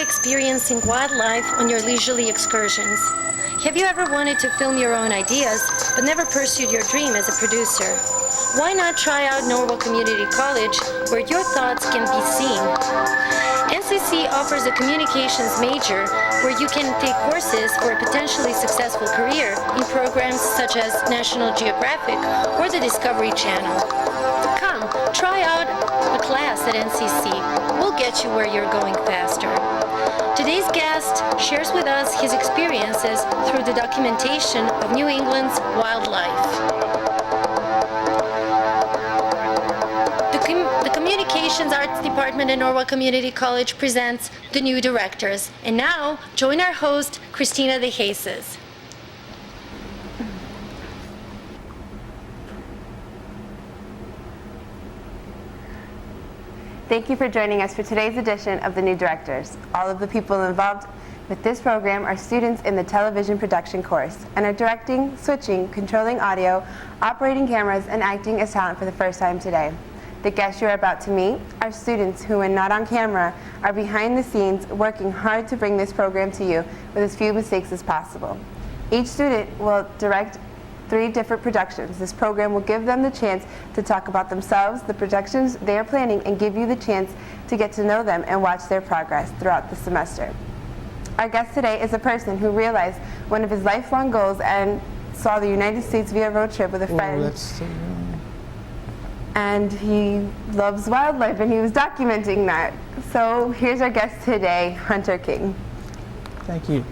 enjoy experiencing wildlife on your leisurely excursions? Have you ever wanted to film your own ideas, but never pursued your dream as a producer? Why not try out Norwalk Community College, where your thoughts can be seen? NCC offers a communications major where you can take courses for a potentially successful career in programs such as National Geographic or the Discovery Channel. Come, try out a class at NCC. We'll get you where you're going faster. Today's guest shares with us his experiences through the documentation of New England's wildlife. The Communications Arts Department at Norwalk Community College presents The New Directors. And now, join our host, Christina de Jesus. Thank you for joining us for today's edition of The New Directors. All of the people involved with this program are students in the television production course and are directing, switching, controlling audio, operating cameras, and acting as talent for the first time today. The guests you're about to meet are students who, when not on camera, are behind the scenes working hard to bring this program to you with as few mistakes as possible. Each student will direct 3 different productions. This program will give them the chance to talk about themselves, the productions they are planning, and give you the chance to get to know them and watch their progress throughout the semester. Our guest today is a person who realized one of his lifelong goals and saw the United States via road trip with a friend. And he loves wildlife, and he was documenting that. So here's our guest today, Hunter King. Thank you.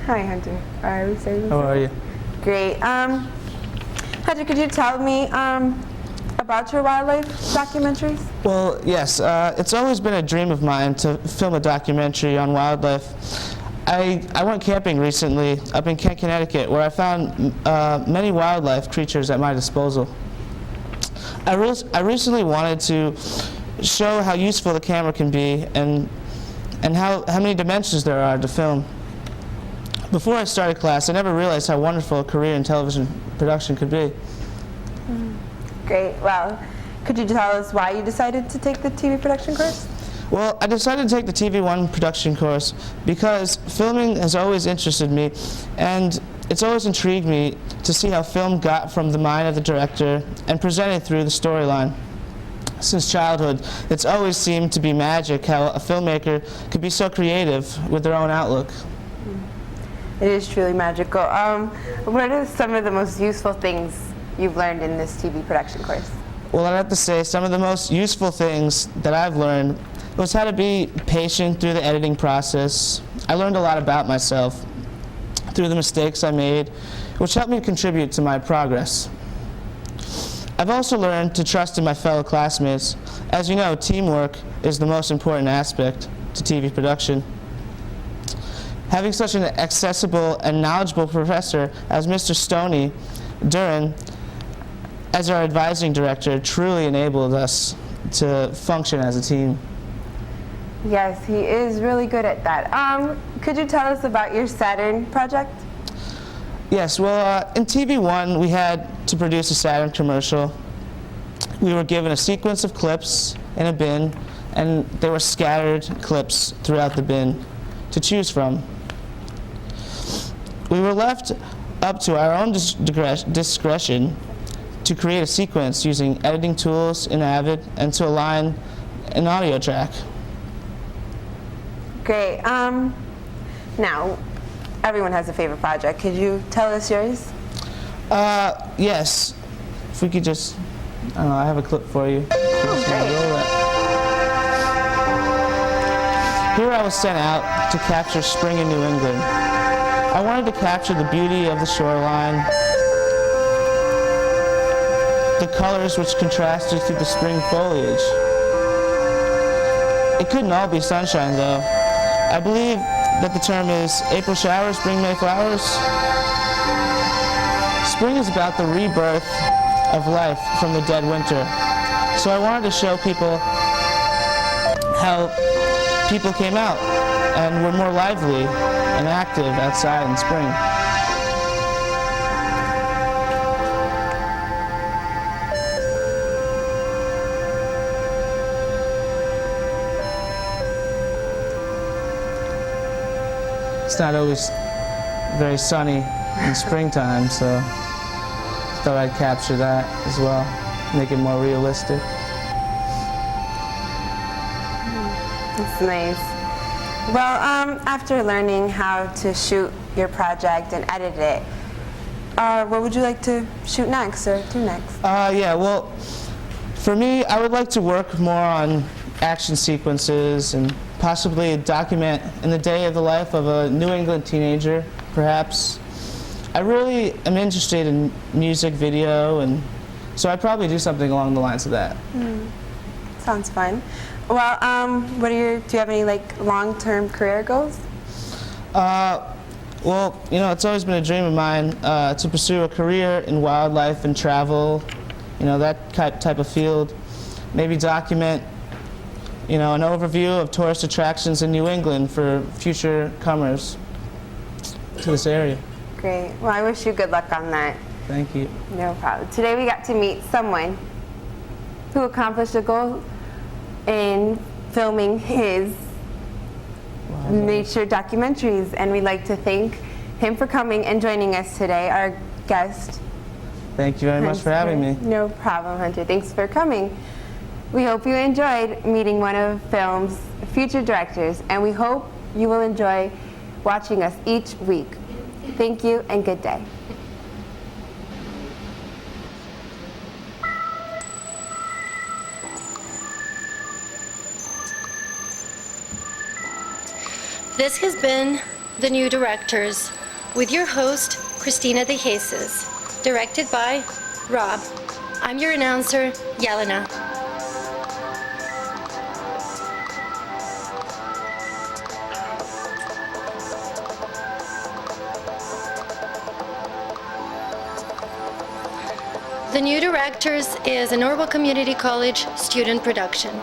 Hi, Hunter. Are we saying How are you? Great. Hunter, could you tell me about your wildlife documentaries? Well, yes. It's always been a dream of mine to film a documentary on wildlife. I went camping recently up in Kent, Connecticut, where I found many wildlife creatures at my disposal. I recently wanted to show how useful the camera can be and how many dimensions there are to film. Before I started class, I never realized how wonderful a career in television production could be. Great. Well, could you tell us why you decided to take the TV production course? Well, I decided to take the TV1 production course because filming has always interested me, and it's always intrigued me to see how film got from the mind of the director and presented through the storyline. Since childhood, it's always seemed to be magic how a filmmaker could be so creative with their own outlook. It is truly magical. What are some of the most useful things you've learned in this TV production course? Well, I'd have to say some of the most useful things that I've learned was how to be patient through the editing process. I learned a lot about myself through the mistakes I made, which helped me contribute to my progress. I've also learned to trust in my fellow classmates. As you know, teamwork is the most important aspect to TV production. Having such an accessible and knowledgeable professor as Mr. Stoney Duran as our advising director truly enabled us to function as a team. Yes, he is really good at that. Could you tell us about your Saturn project? Yes, well, in TV1, we had to produce a Saturn commercial. We were given a sequence of clips in a bin, and there were scattered clips throughout the bin to choose from. We were left up to our own discretion to create a sequence using editing tools in Avid and to align an audio track. Great. Now, everyone has a favorite project. Could you tell us yours? Yes. If we could just, I have a clip for you. Oh, great. Here I was sent out to capture spring in New England. I wanted to capture the beauty of the shoreline, the colors which contrasted through the spring foliage. It couldn't all be sunshine, though. I believe that the term is April showers bring May flowers. Spring is about the rebirth of life from the dead winter. So I wanted to show people how people came out and were more lively and active outside in spring. it's not always very sunny in springtime, so thought I'd capture that as well, make it more realistic. That's nice. Well, after learning how to shoot your project and edit it, what would you like to shoot next or do next? Yeah, well, for me, I would like to work more on action sequences and possibly document in the day of the life of a New England teenager, perhaps. I really am interested in music video, and so I'd probably do something along the lines of that. Sounds fun. Well, do you have any long-term career goals? Well, it's always been a dream of mine to pursue a career in wildlife and travel, that type of field. Maybe document, an overview of tourist attractions in New England for future comers to this area. Great. Well, I wish you good luck on that. Thank you. No problem. Today we got to meet someone who accomplished a goal in filming his nature documentaries, and we'd like to thank him for coming and joining us today, our guest. Thank you very much for having me. No problem, Hunter. Thanks for coming. We hope you enjoyed meeting one of film's future directors, and we hope you will enjoy watching us each week. Thank you and good day. This has been The New Directors with your host, Christina de Jesus, directed by Rob. I'm your announcer, Yelena. The New Directors is a Norwalk Community College student production.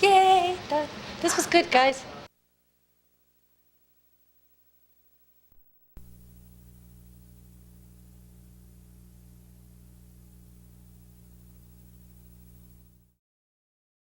Yay! This was good, guys.